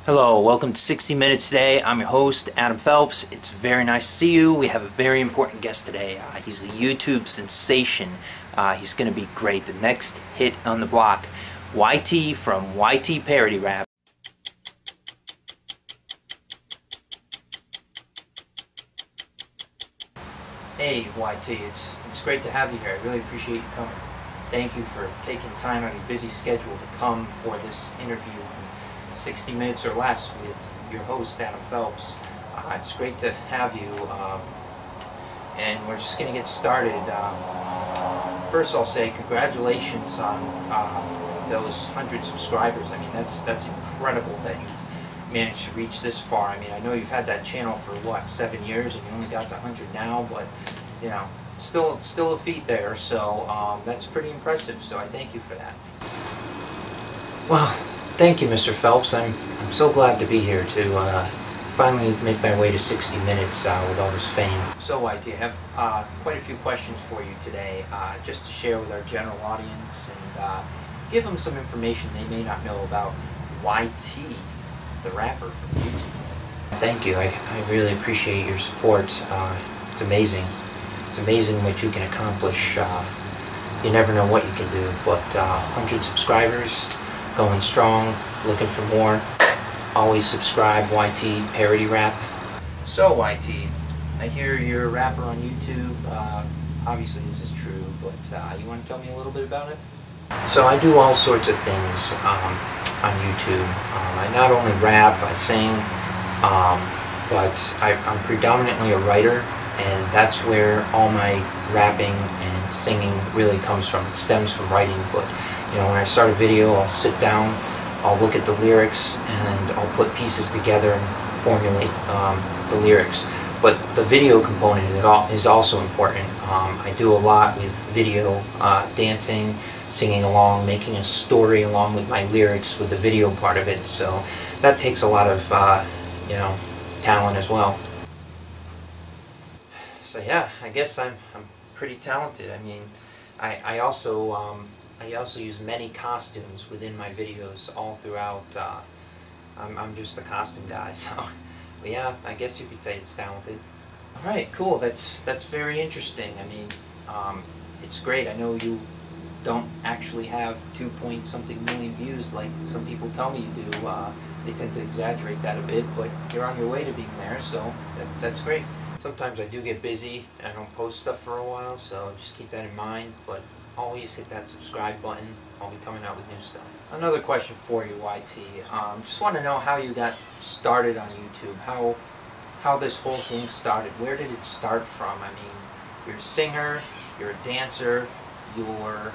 Hello, welcome to 60 Minutes today. I'm your host, Adam Phelps. It's very nice to see you. We have a very important guest today. He's a YouTube sensation. He's going to be great. The next hit on the block, YT from YT Parody Rap. Hey, YT, it's great to have you here. I really appreciate you coming. Thank you for taking time out of your busy schedule to come for this interview. 60 minutes or less with your host, Adam Phelps. It's great to have you, and we're just going to get started. First, I'll say congratulations on those 100 subscribers. I mean, that's incredible that you've managed to reach this far. I mean, I know you've had that channel for, what, 7 years, and you only got to 100 now, but, you know, still a feat there, so that's pretty impressive, so I thank you for that. Well, thank you, Mr. Phelps. I'm so glad to be here to finally make my way to 60 minutes with all this fame. So, YT, I have quite a few questions for you today, just to share with our general audience and give them some information they may not know about YT, the rapper from YouTube. Thank you. I really appreciate your support. It's amazing. It's amazing what you can accomplish. You never know what you can do, but 100 subscribers. Going strong, looking for more. Always subscribe, YT Parody Rap. So, YT, I hear you're a rapper on YouTube. Obviously this is true, but you want to tell me a little bit about it? So I do all sorts of things on YouTube. I not only rap, I sing, but I'm predominantly a writer, and that's where all my rapping and singing really comes from. It stems from writing, but you know, when I start a video, I'll sit down, I'll look at the lyrics, and I'll put pieces together and formulate the lyrics. But the video component is also important. I do a lot with video, dancing, singing along, making a story along with my lyrics with the video part of it. So that takes a lot of, you know, talent as well. So yeah, I guess I'm pretty talented. I mean, I also use many costumes within my videos all throughout. I'm just a costume guy, so but yeah, I guess you could say it's talented. Alright, cool. That's very interesting. I mean, it's great. I know you don't actually have 2-point-something million views like some people tell me you do. They tend to exaggerate that a bit, but you're on your way to being there, so that's great. Sometimes I do get busy and I don't post stuff for a while, so just keep that in mind, but always hit that subscribe button. I'll be coming out with new stuff. Another question for you, YT. Just want to know how you got started on YouTube. How this whole thing started. Where did it start from? I mean, you're a singer, you're a dancer, you're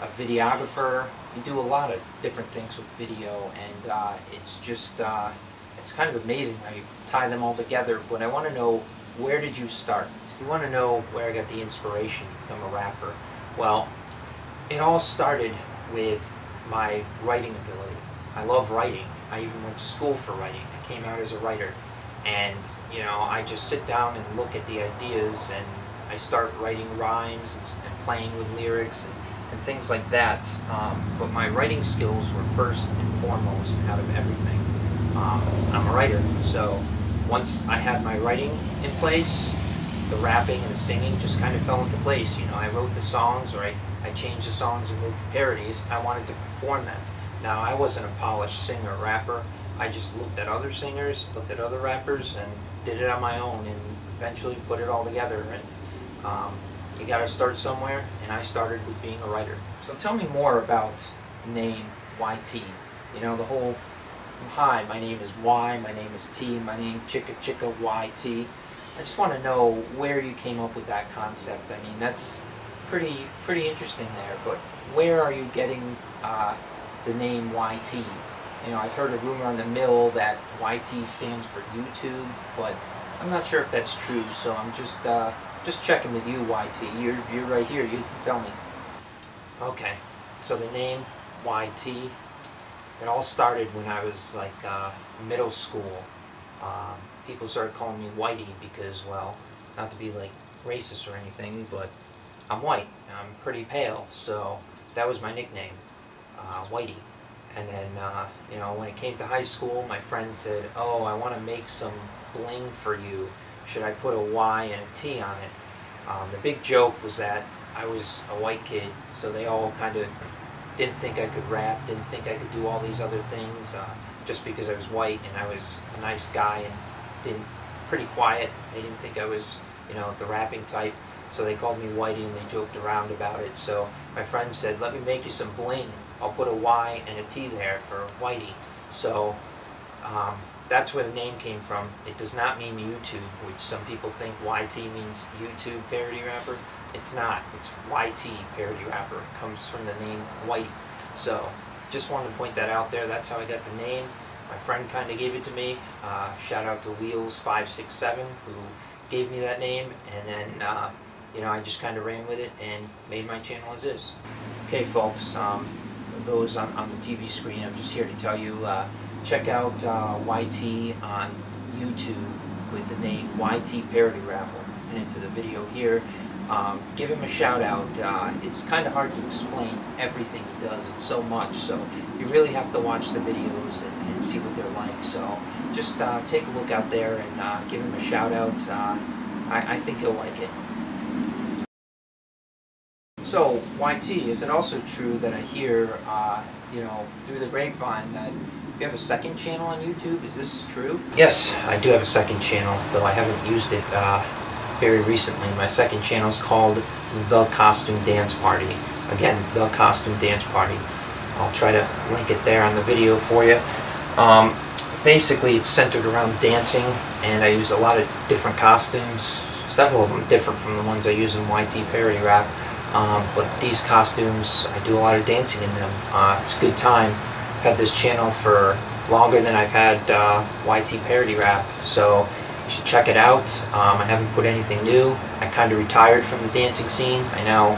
a videographer. You do a lot of different things with video, and it's just it's kind of amazing how you tie them all together. But I want to know, where did you start? You want to know where I got the inspiration to become a rapper. Well, it all started with my writing ability. I love writing. I even went to school for writing. I came out as a writer. And, you know, I just sit down and look at the ideas, and I start writing rhymes and playing with lyrics and things like that. But my writing skills were first and foremost out of everything. I'm a writer, so once I had my writing in place, the rapping and the singing just kind of fell into place. You know, I wrote the songs, or I changed the songs and wrote the parodies. I wanted to perform them. Now, I wasn't a polished singer or rapper. I just looked at other singers, looked at other rappers, and did it on my own, and eventually put it all together. And you gotta start somewhere, and I started with being a writer. So tell me more about the name YT. You know, the whole, hi, my name is Y, my name is T, my name Chicka Chicka YT. I just want to know where you came up with that concept. I mean, that's pretty interesting there, but where are you getting the name YT? You know, I've heard a rumor on the mill that YT stands for YouTube, but I'm not sure if that's true, so I'm just checking with you, YT. You're right here, you can tell me. Okay, so the name YT, it all started when I was like middle school. People started calling me Whitey because, well, not to be like racist or anything, but I'm white. I'm pretty pale, so that was my nickname, Whitey. And then, you know, when it came to high school, my friend said, "Oh, I want to make some bling for you. Should I put a Y and a T on it?" The big joke was that I was a white kid, so they all kind of didn't think I could rap, didn't think I could do all these other things, just because I was white and I was a nice guy and pretty quiet. They didn't think I was, you know, the rapping type, so they called me Whitey and they joked around about it. So my friend said, "Let me make you some bling. I'll put a Y and a T there for Whitey." So that's where the name came from. It does not mean YouTube, which some people think YT means YouTube parody rapper. It's not. It's YT parody rapper. It comes from the name White. So just wanted to point that out there. That's how I got the name. My friend kind of gave it to me. Shout out to Wheels567 who gave me that name, and then you know, I just kind of ran with it and made my channel as is. Okay, folks. Those on the TV screen, I'm just here to tell you, check out YT on YouTube with the name YT Parody Rapper. And into the video here, give him a shout out. It's kind of hard to explain everything he does. It's so much, so you really have to watch the videos and see what they're like. So just take a look out there and give him a shout out. I think you'll like it. So, YT, is it also true that I hear, you know, through the grapevine that you have a second channel on YouTube? Is this true? Yes, I do have a second channel, though I haven't used it very recently. My second channel is called The Costume Dance Party. Again, The Costume Dance Party. I'll try to link it there on the video for you. Basically, it's centered around dancing, and I use a lot of different costumes. Several of them different from the ones I use in YT Parody Rap. But these costumes, I do a lot of dancing in them. It's a good time. I've had this channel for longer than I've had YT Parody Rap, so you should check it out. I haven't put anything new. I kind of retired from the dancing scene. I now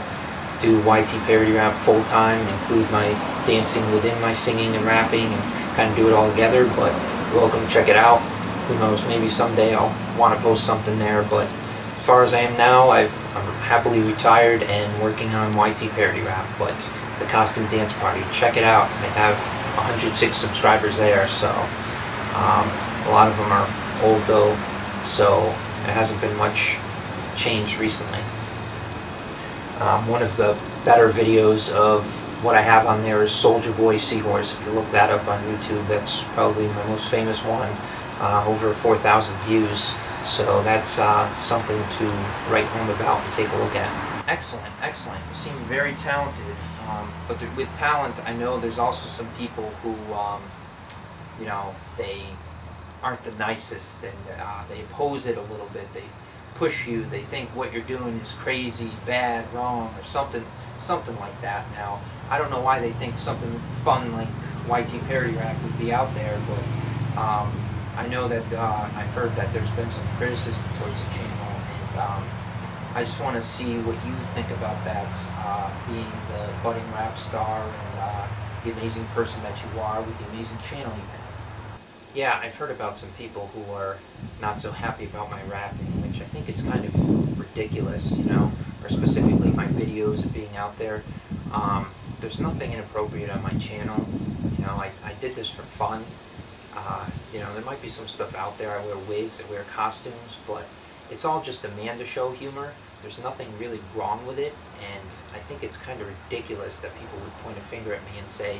do YT Parody Rap full time, include my dancing within my singing and rapping, and kind of do it all together, but you're welcome to check it out. Who knows, maybe someday I'll want to post something there, but as far as I am now, I'm happily retired and working on YT Parody Rap, but The Costume Dance Party, check it out. I have 106 subscribers there, so a lot of them are old though, so there hasn't been much change recently. One of the better videos of what I have on there is Soulja Boy Seahorse. If you look that up on YouTube, that's probably my most famous one. Over 4,000 views. So that's something to write home about and take a look at. Excellent, excellent. You seem very talented. But with talent, I know there's also some people who, you know, they aren't the nicest, and they oppose it a little bit. They push you. They think what you're doing is crazy, bad, wrong, or something like that. Now, I don't know why they think something fun like YT Parody Rap would be out there, but I know that I've heard that there's been some criticism towards the channel, and I just want to see what you think about that, being the budding rap star and the amazing person that you are with the amazing channel you have. Yeah, I've heard about some people who are not so happy about my rapping, which I think is kind of ridiculous, you know, or specifically my videos being out there. There's nothing inappropriate on my channel. You know, I did this for fun. You know, there might be some stuff out there. I wear wigs, I wear costumes, but it's all just Amanda Show humor. There's nothing really wrong with it, and I think it's kind of ridiculous that people would point a finger at me and say,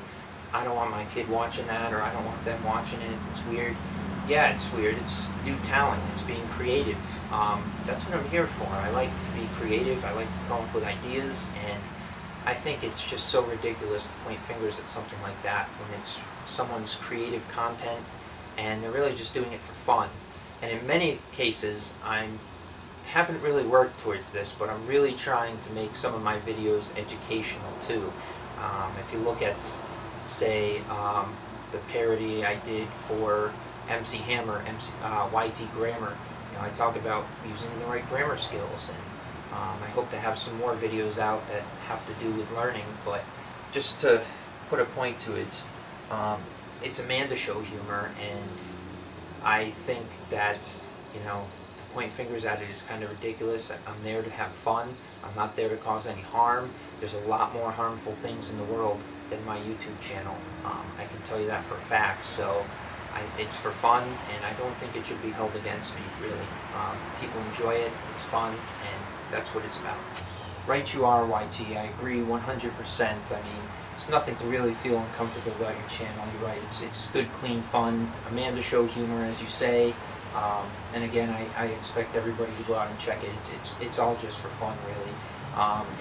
I don't want my kid watching that, or I don't want them watching it. It's weird. Yeah, it's weird. It's new talent. It's being creative. That's what I'm here for. I like to be creative. I like to come up with ideas, and I think it's just so ridiculous to point fingers at something like that when it's someone's creative content and they're really just doing it for fun. And in many cases, I haven't really worked towards this, but I'm really trying to make some of my videos educational too. If you look at, say, the parody I did for MC Hammer, YT Grammar, you know, I talk about using the right grammar skills, and I hope to have some more videos out that have to do with learning, but just to put a point to it, it's Amanda Show humor, and I think that, you know, to point fingers at it is kind of ridiculous. I'm there to have fun. I'm not there to cause any harm. There's a lot more harmful things in the world than my YouTube channel. I can tell you that for a fact. So it's for fun, and I don't think it should be held against me, really. People enjoy it, it's fun, and that's what it's about. Right you are, YT. I agree 100%. I mean, there's nothing to really feel uncomfortable about your channel. You're right. It's good, clean fun. Amanda Show humor, as you say. And again, I expect everybody to go out and check it. It's all just for fun, really.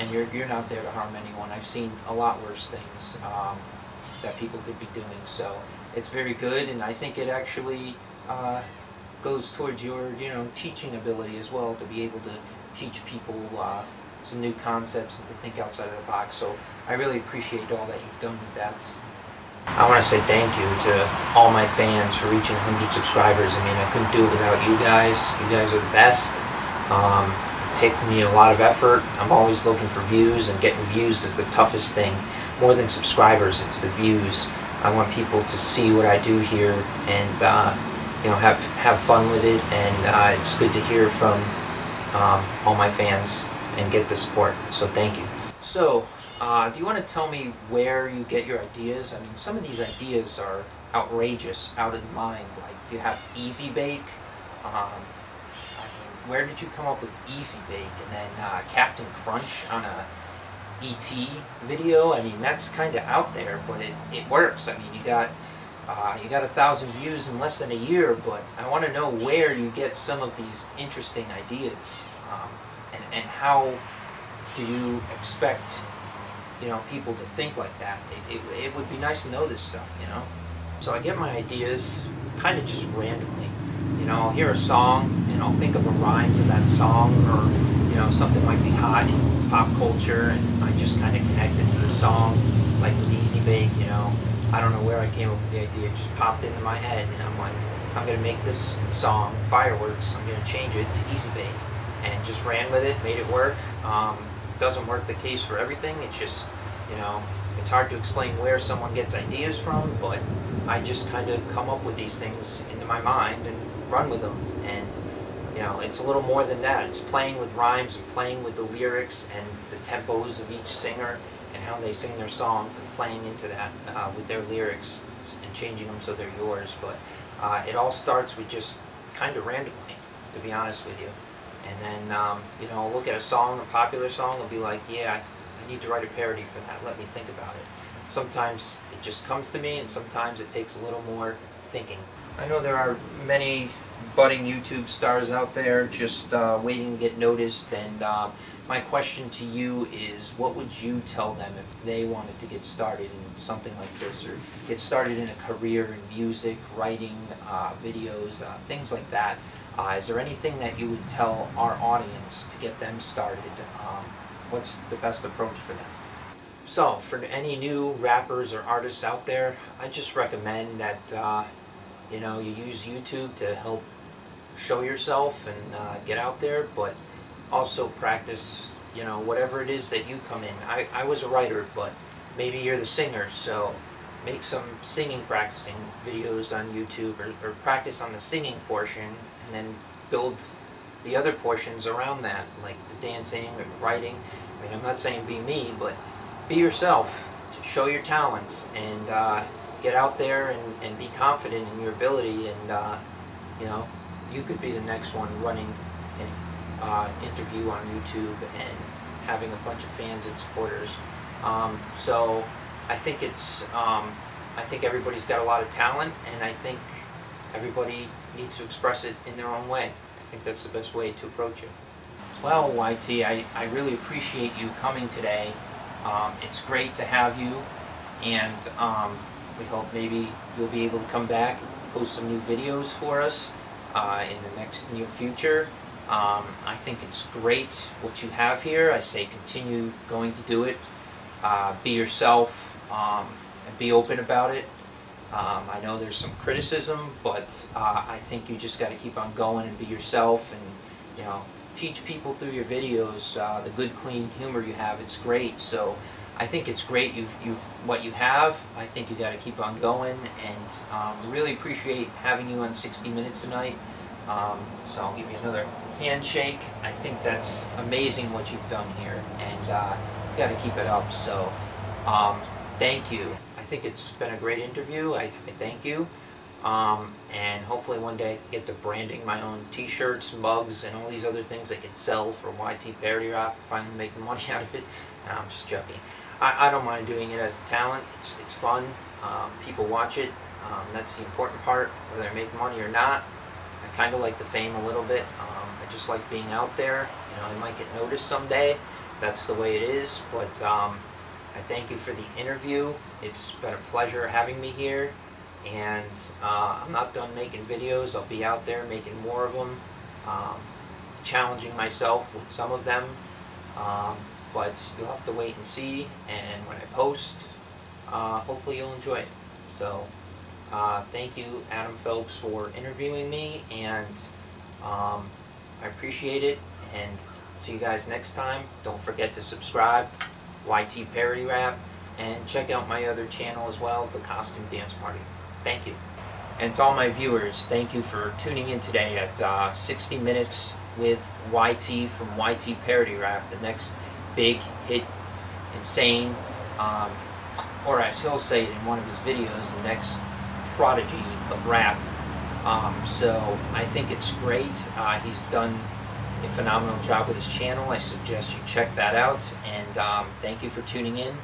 And you're not there to harm anyone. I've seen a lot worse things that people could be doing. So it's very good, and I think it actually goes towards your teaching ability as well, to be able to teach people some new concepts and to think outside of the box. So I really appreciate all that you've done with that. I want to say thank you to all my fans for reaching 100 subscribers. I mean, I couldn't do it without you guys. You guys are the best. It takes me a lot of effort. I'm always looking for views, and getting views is the toughest thing. More than subscribers, it's the views. I want people to see what I do here and have fun with it, and it's good to hear from all my fans and get the support. So thank you. So, do you want to tell me where you get your ideas? I mean, some of these ideas are outrageous, out of the mind. Like, you have Easy Bake. I mean, where did you come up with Easy Bake? And then Captain Crunch on a ET video. I mean, that's kind of out there, but it works. I mean, you got 1,000 views in less than a year, but I want to know where you get some of these interesting ideas, and how do you expect people to think like that. It would be nice to know this stuff, So I get my ideas kind of just randomly. I'll hear a song and I'll think of a rhyme to that song, or something might be hot in pop culture, and I just kind of connect it to the song, like with Easy Bake. I don't know where I came up with the idea. It just popped into my head, and I'm like, I'm gonna make this song Fireworks. I'm gonna change it to Easy Bake, and just ran with it, made it work. Doesn't work the case for everything. It's just, it's hard to explain where someone gets ideas from, but I just kind of come up with these things into my mind and run with them. And, it's a little more than that. It's playing with rhymes and playing with the lyrics and the tempos of each singer and how they sing their songs, and playing into that with their lyrics and changing them so they're yours. But it all starts with just kind of randomly, to be honest with you. And then, I'll look at a song, a popular song, and be like, yeah, I need to write a parody for that. Let me think about it. Sometimes it just comes to me, and sometimes it takes a little more thinking. I know there are many budding YouTube stars out there just waiting to get noticed, and my question to you is, what would you tell them if they wanted to get started in something like this, or get started in a career in music, writing, videos, things like that? Is there anything that you would tell our audience to get them started? What's the best approach for them? So, for any new rappers or artists out there, I just recommend that you use YouTube to help show yourself and get out there, but also practice, whatever it is that you come in. I was a writer, but maybe you're the singer, so make some singing practicing videos on YouTube, or practice on the singing portion, and then build the other portions around that, like the dancing or the writing. I mean, I'm not saying be me, but be yourself, show your talents, and get out there and be confident in your ability, and you could be the next one running an interview on YouTube and having a bunch of fans and supporters. So I think I think everybody's got a lot of talent, and I think everybody needs to express it in their own way. I think that's the best way to approach it. Well, YT, I really appreciate you coming today. It's great to have you, and we hope maybe you'll be able to come back and post some new videos for us in the next near future. I think it's great what you have here. I say continue going to do it. Be yourself, and be open about it. I know there's some criticism, but I think you just got to keep on going and be yourself, and teach people through your videos the good, clean humor you have. It's great. So I think it's great what you have. I think you got to keep on going, and really appreciate having you on 60 Minutes tonight. So I'll give you another handshake. I think that's amazing what you've done here, and you got to keep it up. So thank you. I think it's been a great interview. I thank you. And hopefully one day I can get to branding my own t-shirts, mugs, and all these other things I can sell for YT Parody Rap, finally make money out of it. No, I'm just joking. I don't mind doing it as a talent. It's fun. People watch it. That's the important part, whether I make money or not. I kind of like the fame a little bit. I just like being out there. You know, I might get noticed someday. That's the way it is. But I thank you for the interview. It's been a pleasure having me here. And I'm not done making videos. I'll be out there making more of them, challenging myself with some of them. But you'll have to wait and see. And when I post, hopefully you'll enjoy it. So thank you, Adam Phelps, for interviewing me, and I appreciate it. And see you guys next time. Don't forget to subscribe, YT Parody Rap, and check out my other channel as well, The Costume Dance Party. Thank you. And to all my viewers, thank you for tuning in today at 60 Minutes with YT from YT Parody Rap, the next big hit, insane, or as he'll say it in one of his videos, the next prodigy of rap. So I think it's great. He's done a phenomenal job with his channel. I suggest you check that out, and thank you for tuning in.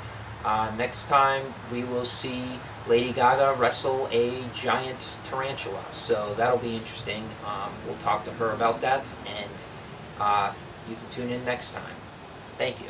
Next time we will see Lady Gaga wrestle a giant tarantula, so that'll be interesting. We'll talk to her about that, and you can tune in next time. Thank you.